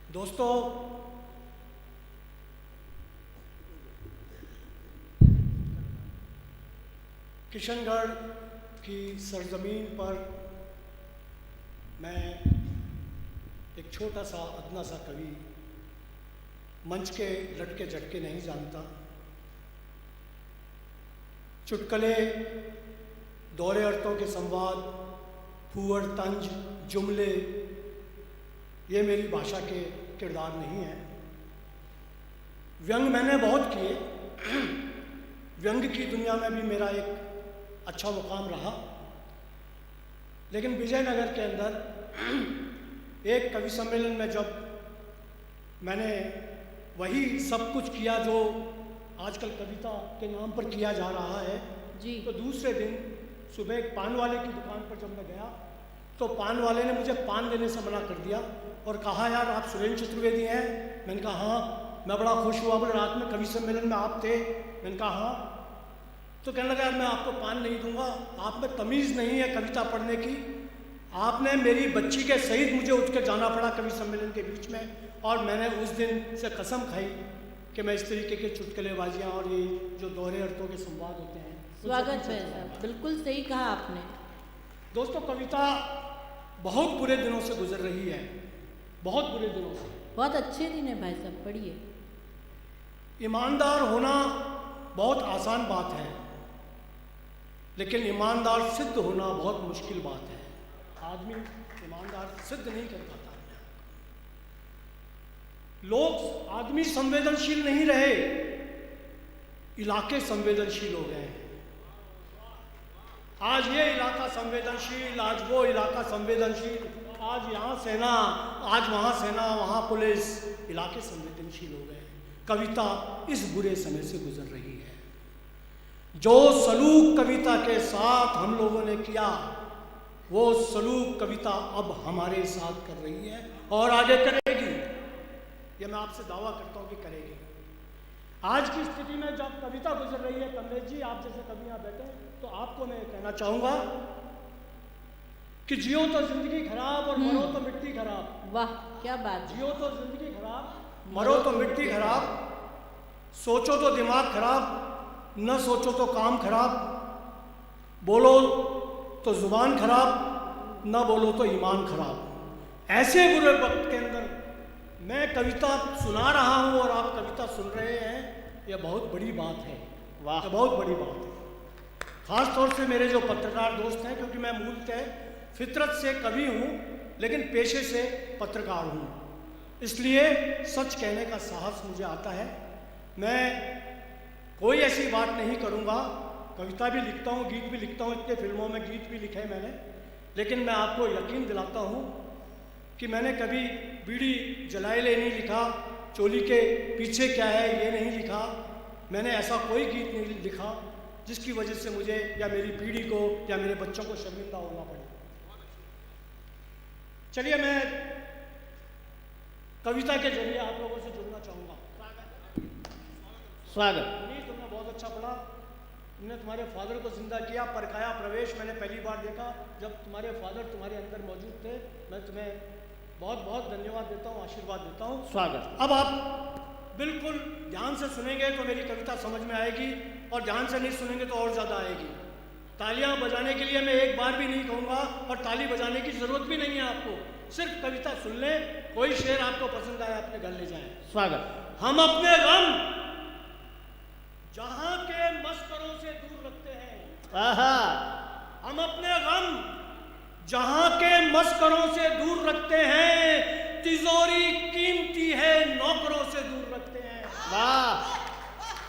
दोस्तों, किशनगढ़ की सरजमीन पर मैं एक छोटा सा अदना सा कवि, मंच के लटके झटके नहीं जानता। चुटकले, दोहरे अर्थों के संवाद, फूहड़ तंज, जुमले, ये मेरी भाषा के किरदार नहीं हैं। व्यंग मैंने बहुत किए। व्यंग की दुनिया में भी मेरा एक अच्छा मुकाम रहा, लेकिन विजयनगर के अंदर एक कवि सम्मेलन में जब मैंने वही सब कुछ किया जो आजकल कविता के नाम पर किया जा रहा है जी, तो दूसरे दिन सुबह एक पान वाले की दुकान पर जब मैं गया तो पान वाले ने मुझे पान देने से मना कर दिया और कहा, यार आप सुरेंद्र चतुर्वेदी हैं? मैंने कहा हाँ। मैं बड़ा खुश हुआ, बोले रात में कवि सम्मेलन में आप थे? मैंने कहा हाँ। तो कहने लगा, यार मैं आपको पान नहीं दूंगा, आप में तमीज़ नहीं है कविता पढ़ने की। आपने मेरी बच्ची के सहित मुझे उठ कर जाना पड़ा कवि सम्मेलन के बीच में, और मैंने उस दिन से कसम खाई कि मैं इस तरीके के चुटकुलेबाजियाँ और ये जो दोहरे अर्थों के संवाद होते हैं। स्वागत है सर, बिल्कुल सही कहा आपने। दोस्तों, कविता बहुत बुरे दिनों से गुजर रही है, बहुत बुरे दिनों से। बहुत अच्छे दिन है भाई साहब, पढ़िए। ईमानदार होना बहुत आसान बात है, लेकिन ईमानदार सिद्ध होना बहुत मुश्किल बात है। आदमी ईमानदार सिद्ध नहीं कर पाता। लोग, आदमी संवेदनशील नहीं रहे, इलाके संवेदनशील हो गए हैं। आज ये इलाका संवेदनशील, आज वो इलाका संवेदनशील, आज यहाँ सेना, आज वहाँ सेना, वहाँ पुलिस, इलाके संवेदनशील हो गए। कविता इस बुरे समय से गुजर रही है। जो सलूक कविता के साथ हम लोगों ने किया, वो सलूक कविता अब हमारे साथ कर रही है और आगे करेगी। ये मैं आपसे दावा करता हूँ कि करेगी। आज की स्थिति में जब कविता गुजर रही है, कमलेश जी आप जैसे कवि यहाँ बैठे, तो आपको मैं कहना चाहूँगा कि जियो तो जिंदगी खराब और मरो तो मिट्टी खराब। वाह क्या बात। जियो तो जिंदगी खराब, मरो तो मिट्टी खराब, सोचो तो दिमाग खराब, न सोचो तो काम खराब, बोलो तो जुबान खराब, न बोलो तो ईमान खराब। ऐसे बुरे वक्त के अंदर मैं कविता सुना रहा हूँ और आप कविता सुन रहे हैं, यह बहुत बड़ी बात है। वाह, बहुत बड़ी बात है। खास तौर से मेरे जो पत्रकार दोस्त हैं, क्योंकि मैं मूलतः फितरत से कवि हूँ लेकिन पेशे से पत्रकार हूँ, इसलिए सच कहने का साहस मुझे आता है। मैं कोई ऐसी बात नहीं करूँगा। कविता भी लिखता हूँ, गीत भी लिखता हूँ, इतने फिल्मों में गीत भी लिखे मैंने, लेकिन मैं आपको यकीन दिलाता हूँ कि मैंने कभी बीड़ी जलाए ले नहीं लिखा, चोली के पीछे क्या है ये नहीं लिखा। मैंने ऐसा कोई गीत नहीं लिखा जिसकी वजह से मुझे या मेरी पीढ़ी को या मेरे बच्चों को शर्मिंदा होना पड़े। चलिए, मैं कविता के जरिए आप लोगों से जुड़ना चाहूँगा। स्वागत। तुमने बहुत अच्छा पढ़ा। तुमने तुम्हारे फादर को जिंदा किया, परखाया प्रवेश मैंने पहली बार देखा जब तुम्हारे फादर तुम्हारे अंदर मौजूद थे। मैं तुम्हें बहुत बहुत धन्यवाद देता हूँ, आशीर्वाद देता हूँ। स्वागत। अब आप बिल्कुल ध्यान से सुनेंगे तो मेरी कविता समझ में आएगी, और ध्यान से नहीं सुनेंगे तो और ज़्यादा आएगी। तालियां बजाने के लिए मैं एक बार भी नहीं कहूँगा, और ताली बजाने की ज़रूरत भी नहीं है आपको। सिर्फ कविता सुन लें, कोई शेर आपको पसंद आए अपने घर ले जाएं। स्वागत। हम अपने गम जहाँ के मस्करों से दूर रखते हैं। आहा। हम अपने गम जहाँ के मस्करों से दूर रखते हैं, तिजोरी कीमती है नौकरों से दूर रखते हैं। वाह।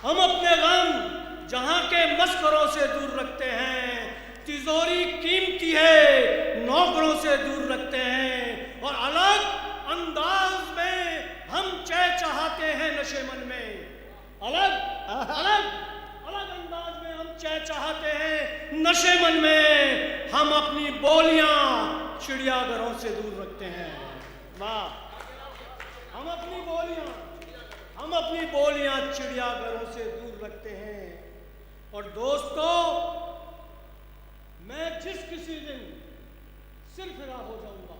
हम अपने गम जहाँ के मस्करों से दूर रखते हैं, तिजोरी कीमती है नौकरों से दूर रखते हैं, और अलग अंदाज में हम चहचहाते हैं नशे मन में। अलग अलग अलग अंदाज में हम चहचहाते हैं नशे मन में। हम अपनी बोलियां चिड़ियाघरों से दूर रखते हैं। वाह। हम अपनी बोलियां चिड़ियाघरों से दूर रखते हैं। और दोस्तों, मैं जिस किसी दिन सिरफिरा हो जाऊंगा,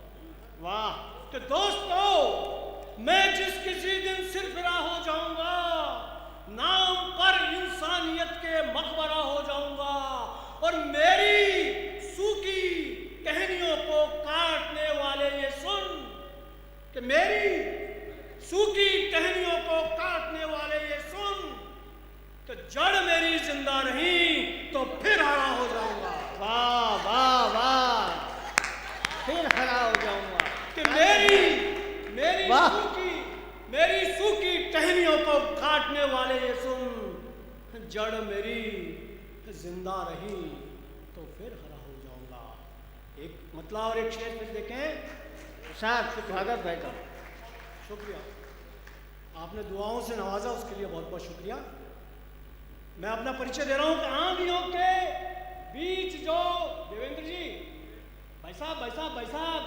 वाह, कि दोस्तों मैं जिस किसी दिन सिरफिरा हो जाऊंगा, नाम पर इंसानियत के मकबरा हो जाऊंगा और मेरी सूखी कहानियों को काटने वाले ये सुन कि मेरी सूखी कहानियों को काटने वाले ये सुन कि जड़ मेरी जिंदा रही तो फिर हरा हो जाऊंगा। वाह वाह वाह, फिर हरा हो जाऊंगा कि मेरी वाह। मेरी सूखी टहनियों को काटने वाले ये सुन, जड़ मेरी जिंदा रही तो फिर हरा हो जाऊंगा। एक मतलब और एक शेर फिर देखें। साहब स्वागत भाई साहब। शुक्रिया, आपने दुआओं से नवाजा, उसके लिए बहुत बहुत शुक्रिया। मैं अपना परिचय दे रहा हूं कि आंधियों के बीच जो देवेंद्र जी, भाई साहब भाई साहब भाई साहब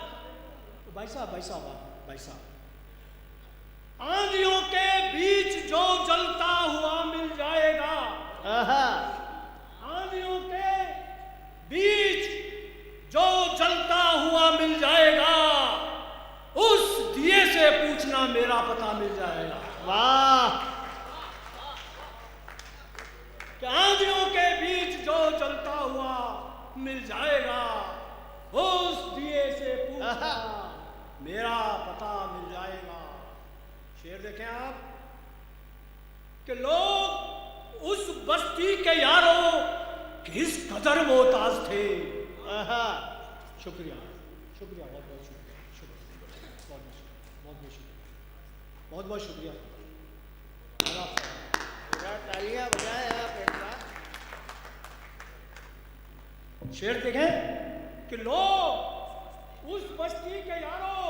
भाई साहब भाई साहब भाई साहब, आंधियों के बीच जो जलता हुआ मिल जाएगा, आंधियों के बीच जो जलता हुआ मिल जाएगा, उस दिए से पूछना मेरा पता मिल जाएगा। वाह। कि आंधियों के बीच जो जलता हुआ मिल जाएगा, उस दिए से पूछना मेरा पता मिल जाएगा। शेर देखें आप कि लोग उस बस्ती के यारों किस कदर मोहताज थे। शुक्रिया शुक्रिया, बहुत बहुत शुक्रिया, शुक्रिया, बहुत बहुत शुक्रिया। तालियां बजाएं आप एक बार। शेर देखें कि लोग उस बस्ती के यारों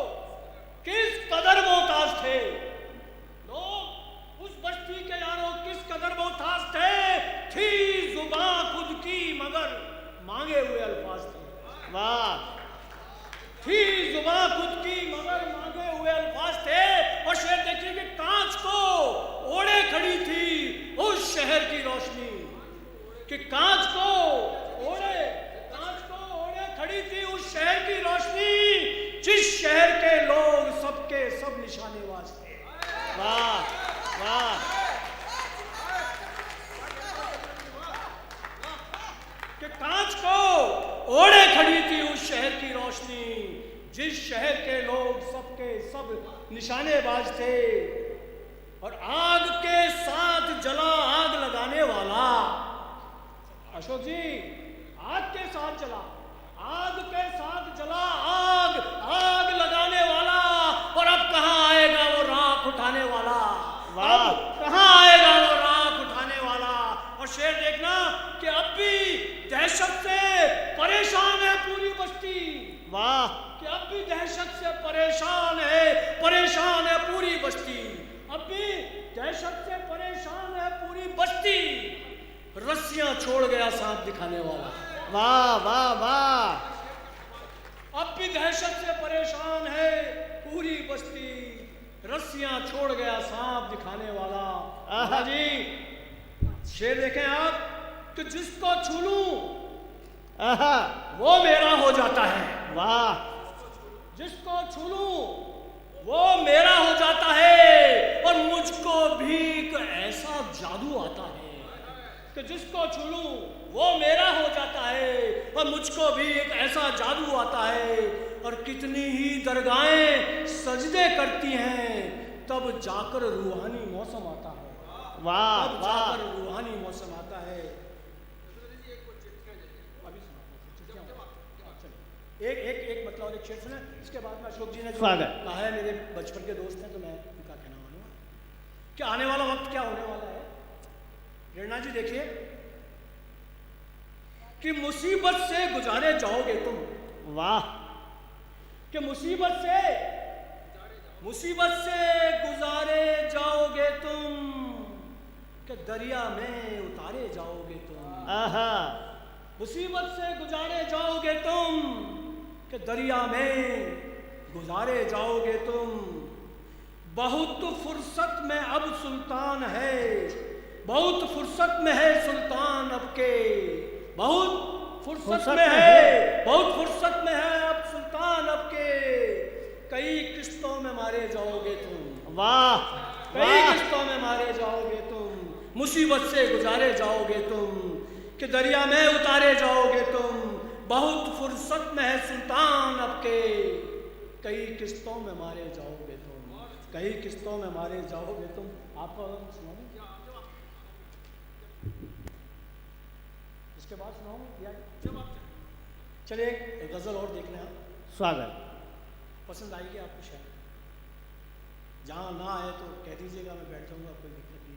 किस कदर मोहताज थे, लोग उस बस्ती के यारों किस कदर मोहताज थे। थी जुबान खुद की मगर मांगे हुए अल्फाज थे। वाह। थी जुबान खुद की मगर मांगे हुए अल्फाज थे। और शेर देखिए कि कांच को ओढ़े खड़ी थी उस शहर की रोशनी, कि कांच को ओढ़े खड़ी थी उस शहर की रोशनी, जिस शहर के लोग सबके सब निशानेबाज थे। वाह वाह। कि कांच को ओढ़े खड़ी थी उस शहर की रोशनी, जिस शहर के लोग सबके सब निशानेबाज थे। और आग के साथ जला आग लगाने वाला, अशोक जी, आग के साथ जला, आग के साथ जला आग, आग लगाने वाला, और अब कहां आएगा वो राख उठाने वाला। वाह। अब कहां आएगा वो राख उठाने वाला। और शेर देखना कि अब भी दहशत से परेशान है पूरी बस्ती। वाह। कि अब भी दहशत से परेशान है पूरी बस्ती, अब भी दहशत से परेशान है पूरी बस्ती। रस्सियां छोड़ गया सांप दिखाने वाला। वाह वाह वाह। अब भी दहशत से परेशान है पूरी बस्ती, रस्सियां छोड़ गया सांप दिखाने वाला। आहा जी, शेर देखें आप कि जिसको छू लूं वो मेरा हो जाता है। वाह। जिसको छू लूं वो मेरा हो जाता है, और मुझको भी एक ऐसा जादू आता है कि जिसको छू लूं वो मेरा हो जाता है, और मुझको भी एक ऐसा जादू आता है। और कितनी ही दरगाहें सजदे करती हैं, तब जाकर रूहानी मौसम आता है। वाह तब वाह। जाकर रूहानी मौसम आता है। एक एक एक मतलब और एक शेर सुना, इसके बाद में अशोक जी ने स्वागत। कहा है, मेरे बचपन के दोस्त हैं तो मैं उनका कहना मानूंगा कि आने वाला वक्त क्या होने वाला है। रेणा जी देखिए कि मुसीबत से गुजारे जाओगे तुम। वाह। कि मुसीबत से गुजारे जाओगे तुम, कि दरिया में उतारे जाओगे तुम। आहा। मुसीबत से गुजारे जाओगे तुम, कि दरिया में गुजारे जाओगे तुम। बहुत फुर्सत में अब सुल्तान है, बहुत फुर्सत में है सुल्तान अब के, बहुत फुर्सत में है, बहुत फुर्सत में है अब सुल्तान अब के। कई किस्तों में मारे जाओगे तुम। वाह कई वाह किस्तों में मारे जाओगे तुम, मुसीबत से गुजारे जाओगे तुम, कि दरिया में उतारे जाओगे तुम, बहुत फुर्सत में है सुल्तान अब के, कई किस्तों में मारे जाओगे तुम, कई किस्तों में मारे जाओगे तुम। आपका सुनाऊं? इसके बाद सुनाऊं या चलिए एक गजल और देख लें आप, स्वागत। पसंद आएगी आपको शायद, जहां ना आए तो कह दीजिएगा, मैं बैठ जाऊंगा, कोई दिक्कत नहीं।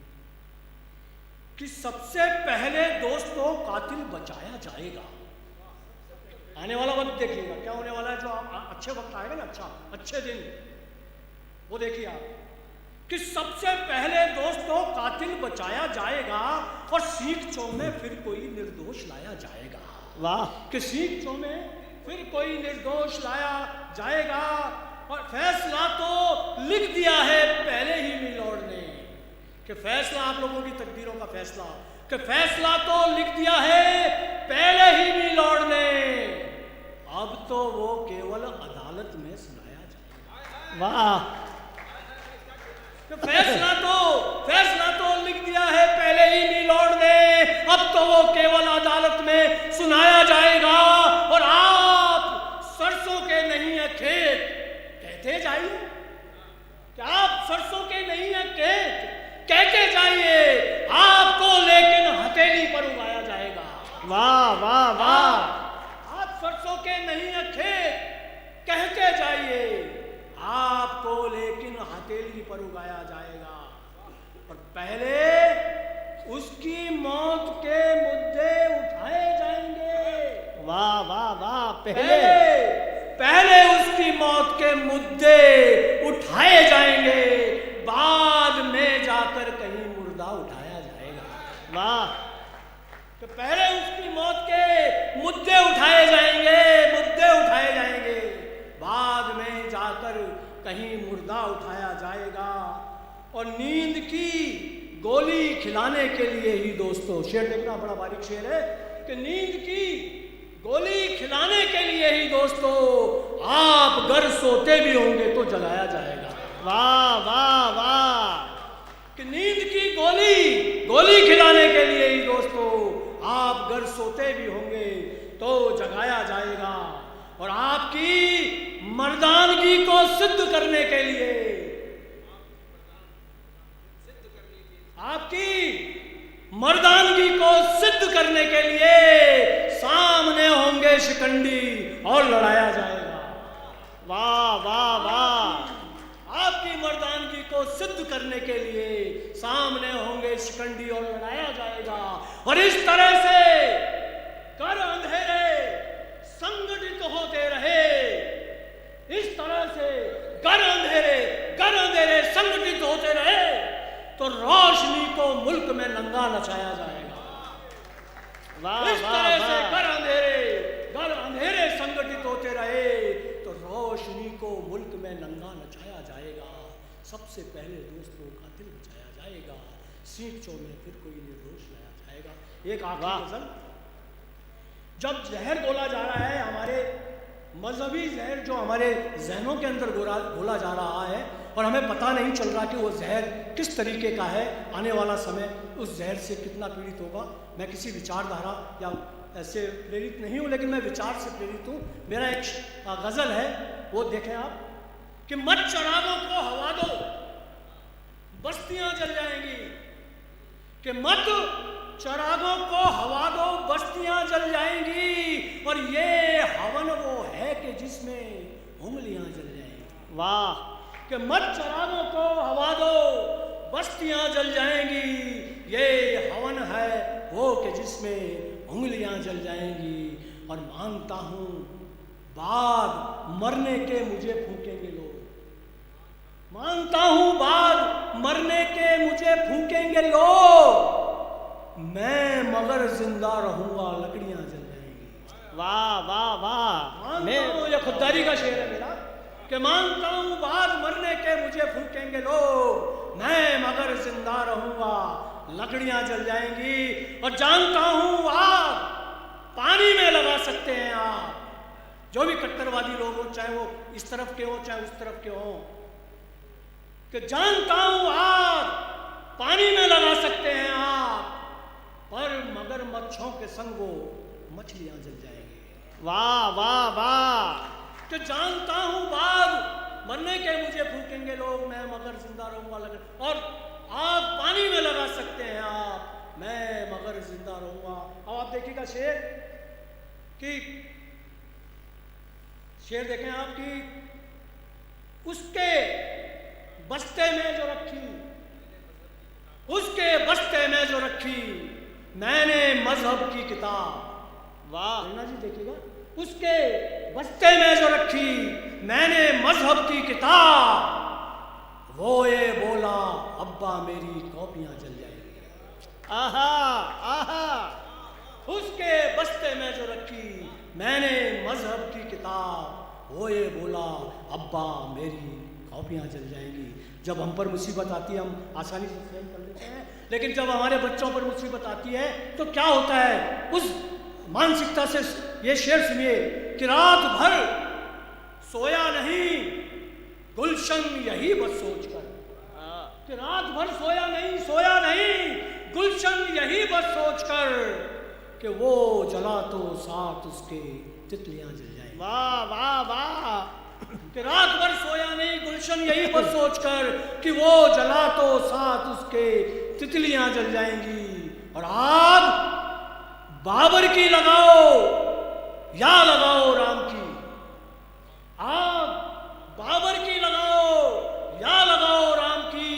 कि सबसे पहले दोस्तों कातिल बचाया जाएगा। आने वाला वक्त देखिएगा क्या होने वाला है, जो अच्छे वक्त आएगा ना, अच्छे दिन, वो देखिए आप। कि सबसे पहले दोस्तों कातिल बचाया जाएगा और सीखचों में फिर कोई निर्दोष लाया जाएगा। वाह। कि सीखचों में फिर कोई निर्दोष लाया जाएगा, और फैसला तो लिख दिया है पहले ही मिलॉर्ड ने, कि फैसला आप लोगों की तकदीरों का फैसला, कि फैसला तो लिख दिया है पहले ही मिलॉर्ड ने, अब तो वो केवल अदालत में सुनाया जाएगा। वाह। फैसला तो लिख दिया है पहले ही मिलॉर्ड ने, अब तो वो केवल अदालत में सुनाया जाएगा। और आप सरसों के नहीं है खेत कहते जाइए, क्या आप सरसों के नहीं है खेत कहते जाइए, आपको लेकिन हथेली पर उगाया जाएगा। वाह वाह वाह। आप सरसों के नहीं है खेत कहते जाइए, आपको लेकिन हथेली पर उगाया जाएगा। और पहले उसकी मौत के मुद्दे उठाए जाएंगे। वाह वाह वाह। पहले उसकी मौत के मुद्दे उठाए जाएंगे, बाद में जाकर कहीं मुर्दा उठाया जाएगा। वाह। तो पहले उसकी मौत के मुद्दे उठाए जाएंगे, बाद में जाकर कहीं मुर्दा उठाया जाएगा। और नींद की गोली खिलाने के लिए ही दोस्तों, शेर देखना बड़ा बारीक शेर है, कि नींद की गोली खिलाने के लिए ही दोस्तों आप घर सोते भी होंगे तो जलाया जाएगा। वाह वाह वाह। कि नींद की गोली खिलाने के लिए ही दोस्तों आप घर सोते भी होंगे तो जगाया जाएगा। और आपकी मर्दानगी को सिद्ध करने के लिए, आपकी मर्दानगी को सिद्ध करने के लिए सामने होंगे शिकंडी और लड़ाया जाएगा। वाह वाह वाह। आपकी मर्दानगी को सिद्ध करने के लिए सामने होंगे शिकंडी और लड़ाया जाएगा। और इस तरह से कर अंधेरे संगठित होते रहे, इस तरह से घर अंधेरे संगठित होते रहे तो रोशनी को मुल्क में नंगा नचाया जाएगा। वाह इस वाह तरह से वाह। घर अंधेरे संगठित होते रहे तो रोशनी को मुल्क में नंगा नचाया जाएगा। सबसे पहले दोस्तों कातिल बचाया जाएगा, सीखचों में फिर कोई निर्दोष लाया जाएगा। एक आखिरी गजल, जब जहर घोला जा रहा है, हमारे मजहबी जहर जो हमारे जहनों के अंदर घोला जा रहा है और हमें पता नहीं चल रहा कि वो जहर किस तरीके का है, आने वाला समय उस जहर से कितना पीड़ित होगा। मैं किसी विचारधारा या ऐसे प्रेरित नहीं हूँ, लेकिन मैं विचार से प्रेरित हूँ। मेरा एक गज़ल है, वो देखें आप, कि मत चरागों को हवा दो बस्तियां जल जाएंगी, कि मत चरागों को हवा दो बस्तियां जल जाएंगी, और ये हवन वो है कि जिसमें उंगलियां जल जाएंगी। वाह। कि मत चरागों को हवा दो बस्तियां जल जाएंगी, ये हवन है वो कि जिसमें उंगलियां जल जाएंगी। और मानता हूं बाद मरने के मुझे फूकेंगे लोग, मानता हूं बाद मरने के मुझे फूकेंगे लोग, मैं मगर जिंदा रहूंगा लकड़ियां जल जाएंगी। वाह वाह वाह। मानता हूं, ये खुददारी का शेर है मेरा, कि मानता हूं बाद मरने के मुझे फूकेंगे लोग, मैं मगर जिंदा रहूंगा लकड़ियां जल जाएंगी। और जानता हूं आग पानी में लगा सकते हैं आप, जो भी कट्टरवादी लोग हो, चाहे वो इस तरफ के हो चाहे उस तरफ के हो, कि जानता हूं आग पानी में लगा सकते हैं आप, पर मगरमच्छों के संग वो मछलियां जल जाएंगी। वाह वाह वाह। कि जानता हूं बाघ मरने के मुझे फूकेंगे लोग, मैं मगर जिंदा रहूंगा लगा। और आग पानी में लगा सकते हैं आप, मैं मगर जिंदा रहूंगा। अब आप देखिएगा शेर कि शेर देखें आप कि उसके बस्ते में जो रखी, उसके बस्ते में जो रखी मैंने मजहब की किताब। वाह ना जी देखिएगा, उसके बस्ते में जो रखी मैंने मजहब की किताब, वो ये बोला अब्बा मेरी कॉपियां जल जाएंगी। आहा आहा। उसके बस्ते में जो रखी मैंने मजहब की किताब, वो ये बोला अब्बा मेरी कॉपियां जल जाएंगी। जब हम पर मुसीबत आती है हम आसानी से सहन कर लेते हैं, लेकिन जब हमारे बच्चों पर मुसीबत आती है तो क्या होता है? उस मानसिकता से ये शेर सुनिए कि रात भर सोया नहीं गुलशन यही बस सोचकर, कि रात भर सोया नहीं गुलशन यही बस सोचकर कि वो जला तो साथ उसके तितलियां जल जाएंगी। वाह वाह वाह। कि रात भर सोया नहीं गुलशन यही बस सोचकर कि वो जला तो साथ उसके तितलियां जल जाएंगी। और आग बाबर की लगाओ या लगाओ राम की, आग बाबर की लगाओ या लगाओ राम की,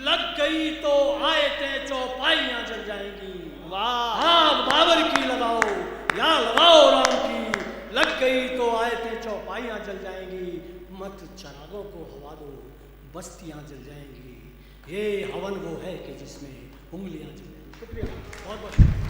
लग गई तो आयतें चौपाइयां जल जाएंगी। वाह। आग बाबर की लगाओ या लगाओ राम की, लग गई तो आयतें चौपाइयां जल जाएंगी। मत चरागों को हवा दो बस्तियां जल जाएंगी, ये हवन वो है कि जिसमें उंगलियां जल जाएंगी। शुक्रिया बहुत बहुत।